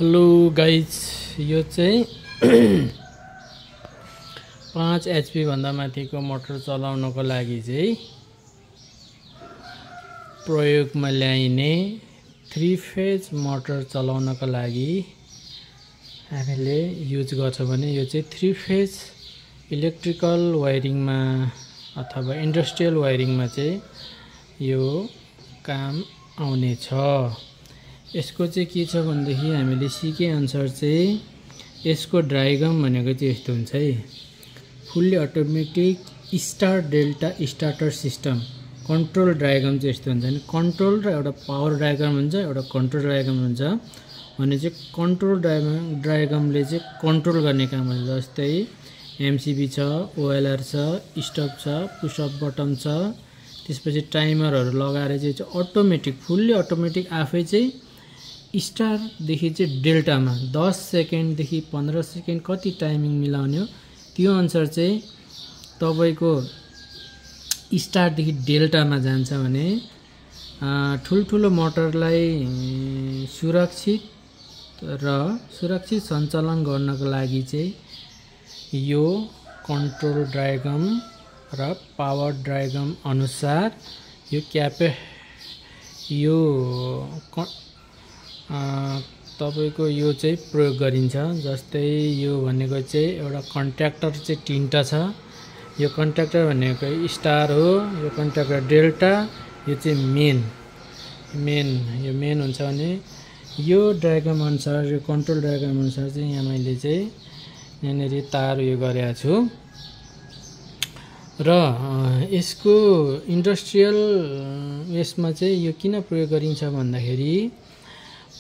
Hello guys, यो चाहिँ 5 HP भन्दा माथिको मोटर चलाउनको लागि चाहिँ प्रयोगमा ल्याइने 3 फेज मोटर चलाउनको लागि हामीले युज गर्छौं भने यो चाहिँ 3 फेज इलेक्ट्रिकल वायरिङमा अथवा इन्डस्ट्रियल वायरिङमा चाहिँ यो काम आउने छ। यसको चाहिँ के छ भन्दाखेरि हामीले सिके अनुसार चाहिँ यसको डायग्राम भनेको चाहिँ यस्तो हुन्छ है। Fully automatic star delta starter system control diagram चाहिँ यस्तो हुन्छ नि। कन्ट्रोल र एउटा पावर डायग्राम हुन्छ, एउटा कन्ट्रोल डायग्राम हुन्छ। भने चाहिँ कन्ट्रोल डायग्रामले चाहिँ कन्ट्रोल गर्ने काम हुन्छ। जस्तै एमसीबी छ, ओएलआर छ, स्टप छ, पुशअप बटन छ, त्यसपछि टाइमरहरू लगाएर चाहिँ अटोमेटिक फुल्ली अटोमेटिक आफै चाहिँ स्टारदेखि चाहिँ डेल्टामा 10 सेकेन्डदेखि 15 सेकेन्ड कति टाइमिङ मिलाउने हो त्यो अनुसार चाहिँ तपाईको स्टारदेखि डेल्टामा जान्छ भने ठुलठुलो मोटरलाई सुरक्षित सञ्चालन गर्नको लागि चाहिँ यो कन्ट्रोल डायग्राम र पावर डायग्राम अनुसार यो तपाईको यो चाहिँ प्रयोग गरिन्छ। जस्तै यो भनेको चाहिँ एउटा कन्ट्याक्टर चाहिँ तीनटा छ। यो कन्ट्याक्टर भनेको स्टार हो, यो कन्ट्याक्टर डेल्टा, यो चाहिँ मेन हुन्छ भने यो डायग्राम अनुसार यो कन्ट्रोल डायग्राम अनुसार चाहिँ यहाँ मैले चाहिँ यहाँनेरि तार यो गरेको छु। र यसको इन्डस्ट्रियल यसमा चाहिँ यो किन प्रयोग गरिन्छ भन्दाखेरि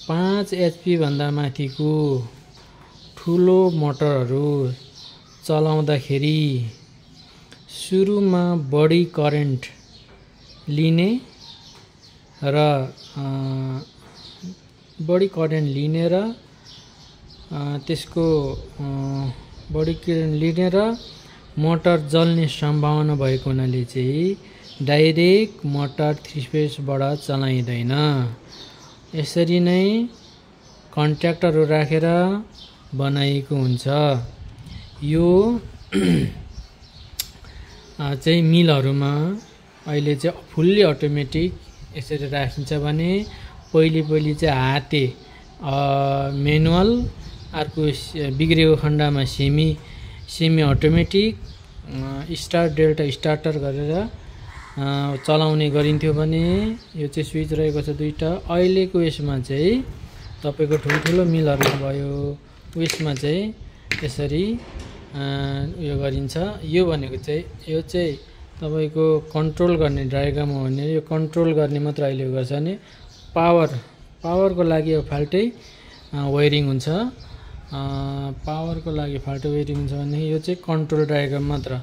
5 HP भन्दा माथिको ठुलो मोटरहरू चलाउँदाखेरि सुरुमा बढी करेन्ट लिने र त्यसको बढी करेन्ट लिने र मोटर जल्ने सम्भावना भएको हुनाले चाहिँ डाइरेक्ट मोटर 3 फेजबाट चलाइँदैन। यसरी नै कन्ट्याक्टरहरू राखेर बनाइएको हुन्छ। यो चाहिँ मिलहरूमा अहिले चाहिँ फुल्ली अटोमेटिक यसरी राखिन्छ भने पहिले चाहिँ हाते म्यानुअल, अर्को बिग्रेको खण्डमा semi automatic star delta starter गरेर चलाउने गरिन्थ्यो भने यो चाहिँ स्विच रहेको छ दुईटा। अहिलेको यसमा चाहिँ तपाईको ठुलठुलो मिलहरू भयो, उयसमा चाहिँ यसरी यो गरिन्छ। यो भनेको चाहिँ यो चाहिँ तपाईको कन्ट्रोल गर्ने डायग्राम हो भने यो कन्ट्रोल गर्ने मात्र अहिले गर्छ भने पावरको लागि यो फाल्टै वायरिङ हुन्छ। पावरको लागि फाल्टो वायरिङ हुन्छ भने यो चाहिँ कन्ट्रोल डायग्राम मात्र।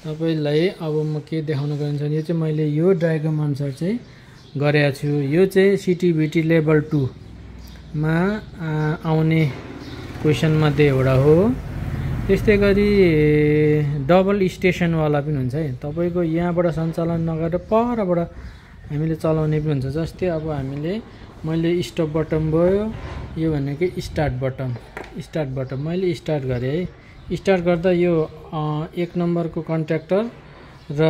तपाईलाई अब म के देखाउन गइन्छ भने यो चाहिँ मैले यो डायग्राम अनुसार चाहिँ गरेको छु। यो चाहिँ सिटिबिटी लेभल 2 मा आउने क्वेशन मध्ये एउटा हो। त्यस्तै गरी डबल स्टेसनवाला पनि हुन्छ है। तपाईको यहाँबाट सञ्चालन नगरेर परबाट हामीले चलाउने पनि हुन्छ। जस्तै अब मैले स्टप बटन भयो, यो भनेको स्टार्ट बटन मैले स्टार्ट गरेँ है। स्टार्ट गर्दा यो 1 नम्बरको कन्ट्याक्टर र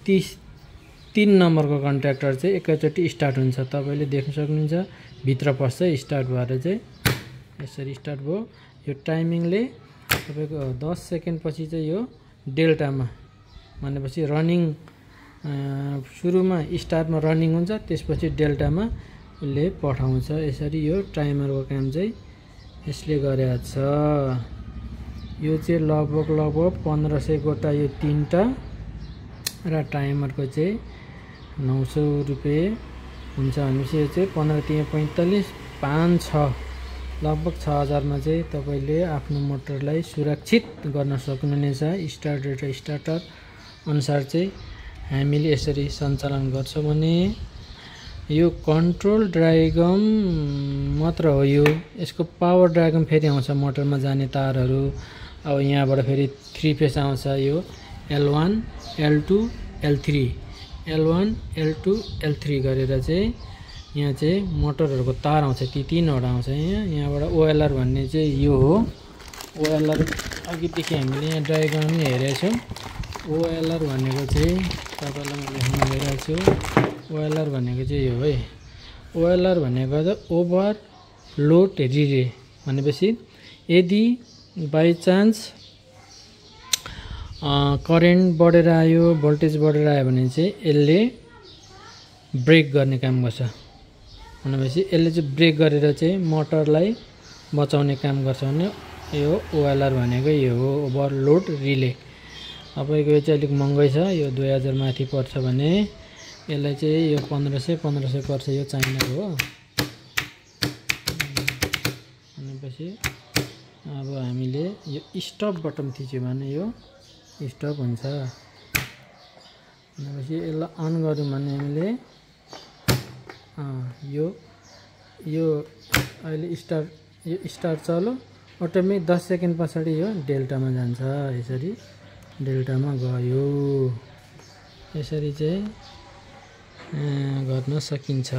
3 नम्बरको कन्ट्याक्टर चाहिँ एकैचोटि स्टार्ट हुन्छ। तपाईले देख्न सक्नुहुन्छ भित्र पस्छ स्टार्ट भएर चाहिँ यसरी स्टार्ट भयो। यो टाइमिङले तपाईको 10 सेकेन्ड पछि चाहिँ यो डेल्टामा भनेपछि रनिङ सुरुमा स्टार्टमा रनिङ हुन्छ, त्यसपछि डेल्टामा उसले पठाउँछ। यसरी यो टाइमरको काम चाहिँ यसले गरेको छ। यो चाहिँ लगभग 1500 गोटा यो तीनटा र टाइमरको चाहिँ 900 रुपैयाँ हुन्छ भनेपछि यो चाहिँ 15 3 45 5 6 लगभग 6000 मा चाहिँ तपाईले आफ्नो मोटरलाई सुरक्षित गर्न सक्नुहुनेछ। स्टार डेल्टा स्टार्टर अनुसार चाहिँ हामीले यसरी सञ्चालन गर्छौं भने यो कन्ट्रोल डायग्राम मात्र हो। यसको पावर डायग्राम फेरि आउँछ मोटरमा जाने तारहरू। अब यहाँबाट फेरि 3 फेज आउँछ। यो L1 L2 L3 गरेर चाहिँ यहाँ चाहिँ मोटरहरूको तार आउँछ, ती 3वटा आउँछ यहाँबाट ओएलआर भन्ने चाहिँ यो हो। ओएलआर अघिदेखि हामीले यहाँ डायग्राममै हेरेको छौँ। ओएलआर भनेको चाहिँ तपाईँलाई म लेख्न गइरहेको छु। ओएलआर भनेको चाहिँ यो है। ओएलआर भनेको चाहिँ ओभरलोड रिले भनेपछि यदि बाई चान्स करेन्ट बढेर आयो, भोल्टेज बढेर आयो भने चाहिँ यसले ब्रेक गर्ने काम गर्छ। भनेपछि यसले चाहिँ ब्रेक गरेर चाहिँ मोटरलाई बचाउने काम गर्छ भने यो ओएलआर भनेको यो हो, ओभरलोड रिले। तपाईँको यो चाहिँ अलिक महँगै छ, यो 2000 माथि पर्छ भने यसलाई चाहिँ यो 1500 पर्छ, यो चाइनाको हो। भनेपछि अब हामीले यो स्टप बटन थिच्यो भने यो स्टप हुन्छ। भनेपछि यसलाई अन गऱ्यौँ भने हामीले यो अहिले स्टार्ट चल्यो, अटोमेटिक 10 सेकेन्ड पछाडि यो डेल्टामा जान्छ। यसरी डेल्टामा गयो, यसरी चाहिँ गर्न सकिन्छ।